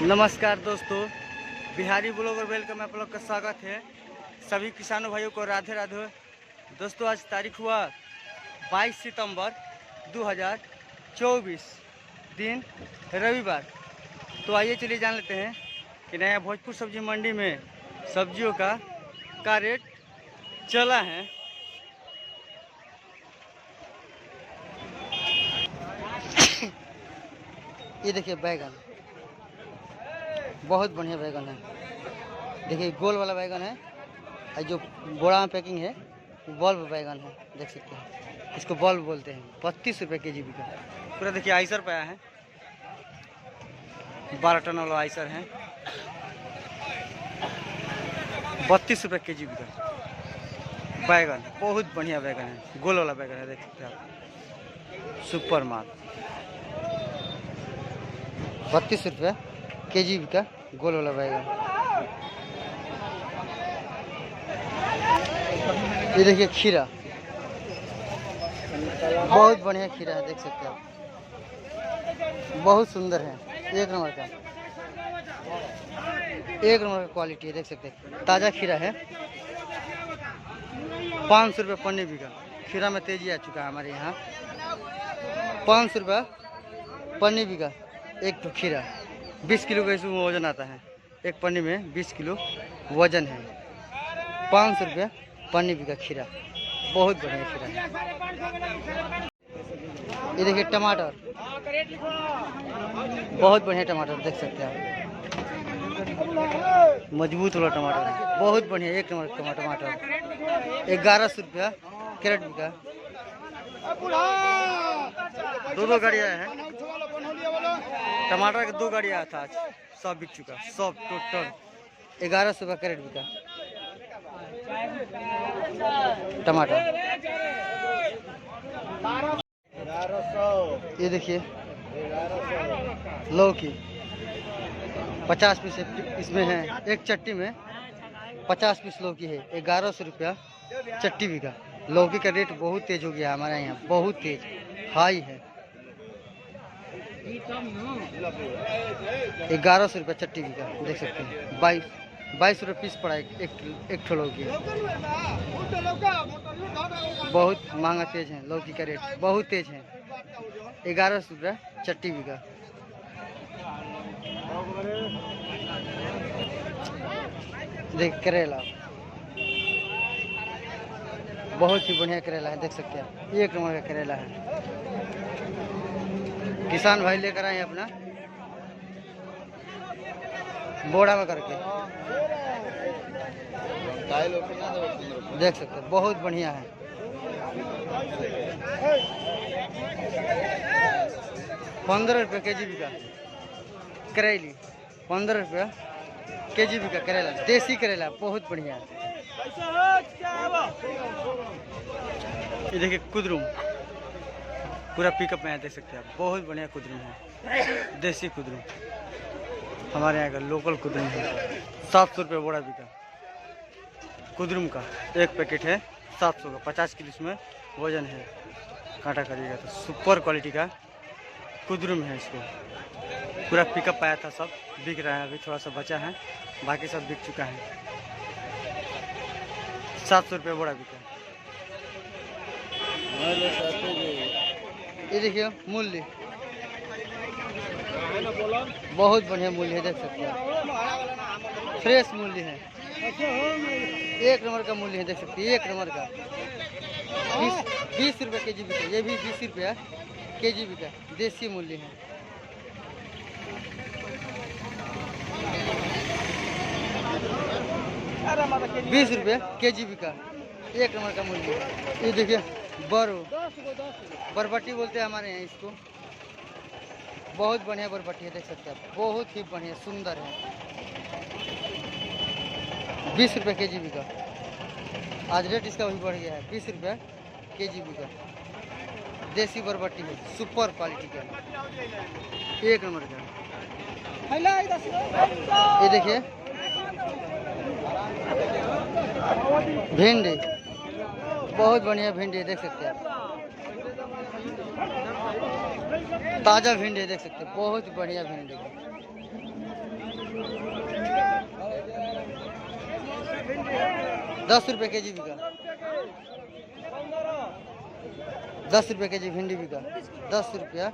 नमस्कार दोस्तों, Bihari blogger welcome में आप लोग का स्वागत है। सभी किसानों भाइयों को राधे राधे। दोस्तों आज तारीख हुआ 22 सितंबर 2024 दिन रविवार। तो आइए चलिए जान लेते हैं कि नया भोजपुर सब्जी मंडी में सब्जियों का रेट चला है। ये देखिए बैगन, बहुत बढ़िया बैगन है। देखिए गोल वाला बैगन है और जो बोरा में पैकिंग है वो बल्ब बैगन है, देख सकते हैं। इसको बल्ब बोलते हैं। 32 रुपये के जी बिका पूरा। देखिए आइसर पे आया है, 12 टन वाला आइसर है। 32 रुपये के जी बिका बैगन। बहुत बढ़िया बैगन है, गोल वाला बैगन है, देख सकते हैं आप। सुपर माल 32 रुपये के जी बिका गोल वाला बैगन। ये देखिए खीरा, बहुत बढ़िया खीरा है, देख सकते हैं आप। बहुत सुंदर है, एक नंबर का क्वालिटी है, देख सकते हैं। ताज़ा खीरा है। 500 रुपये पन्नी बिका। खीरा में तेजी आ चुका है हमारे यहाँ। 500 रुपये पन्नी बिका एक तो खीरा। 20 किलो का इसमें वजन आता है। एक पन्नी में 20 किलो वजन है। 500 रुपये पन्नी बिका खीरा। बहुत बढ़िया खीरा है। ये देखिए टमाटर, बहुत बढ़िया टमाटर, देख सकते हैं आप। मजबूत वाला टमाटर है, बहुत बढ़िया, एक नंबर का टमाटर। 1100 रुपया कैरेट बिका। दो गाड़ियाँ हैं टमाटर के, 2 गाड़ियाँ था आज। सब बिक चुका, सब टोटल 1100 रुपया कैरेट बिका टमाटर। ये देखिए लौकी, 50 पीस इसमें है। एक चट्टी में 50 पीस लौकी है। 1100 रुपया चट्टी बिका। लौकी का रेट बहुत तेज हो गया हमारे यहाँ, बहुत तेज हाई है। 1100 रुपया चट्टी बिका, देख सकते हैं। 22 रुपये पीस पड़ा एक ठो लौकी। बहुत महंगा तेज है लौकी का रेट, बहुत तेज है। 1100 रुपया चट्टी बिका। देख करेला, बहुत ही बढ़िया करेला है, देख सकते हैं। एक नंबर का करेला है। किसान भाई लेकर आए अपना बोड़ा में करके, देख सकते हैं। बहुत बढ़िया है। 15 रुपये के जी बिका करेली। 15 रुपया के जी बिका करेला, देसी करेला, बहुत बढ़िया है। ये देखिए कुदरुम, पूरा पिकअप में है, देख सकते हैं आप। बहुत बढ़िया कुदरुम है, देसी कुदरुम, हमारे यहाँ का लोकल कुदरुम है। 700 रुपये बोरा बिका कुदरुम का। एक पैकेट है 700 का, 50 किलो इसमें वजन है। कांटा करिएगा तो सुपर क्वालिटी का कुदरुम है। इसको पूरा पिकअप आया था, सब बिक रहा है। अभी थोड़ा सा बचा है, बाकी सब बिक चुका है। 700 रुपये बोरा बिका। ये देखिए मूली, बहुत बढ़िया मूली है, देख सकते हैं। फ्रेश मूली है, एक नंबर का मूली है, देख सकते हैं। एक नंबर का 20 रुपये के जी बिका। ये भी 20 रुपया के जी बिका, देसी मूली है। ₹20 के जी बिका, एक नंबर का मूली है। ये देखिए बरबट्टी बोलते हैं हमारे यहाँ इसको। बहुत बढ़िया बरबट्टी है, देख सकते हैं। बहुत ही बढ़िया सुंदर है। 20 रुपये के जी बिका। आज रेट इसका भी बढ़ गया है। 20 रुपये के जी बिका। देसी बरबट्टी है, सुपर क्वालिटी का, एक नंबर का। ये देखिए भिंडी, बहुत बढ़िया भिंडी है, देख सकते हैं आप। ताज़ा भिंडी देख सकते हैं, बहुत बढ़िया भिंडी। ₹10 केजी बिका। 10 केजी भिंडी बिका। 10 रुपया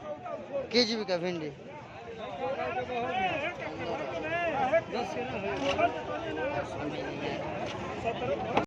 केजी बिका भिंडी।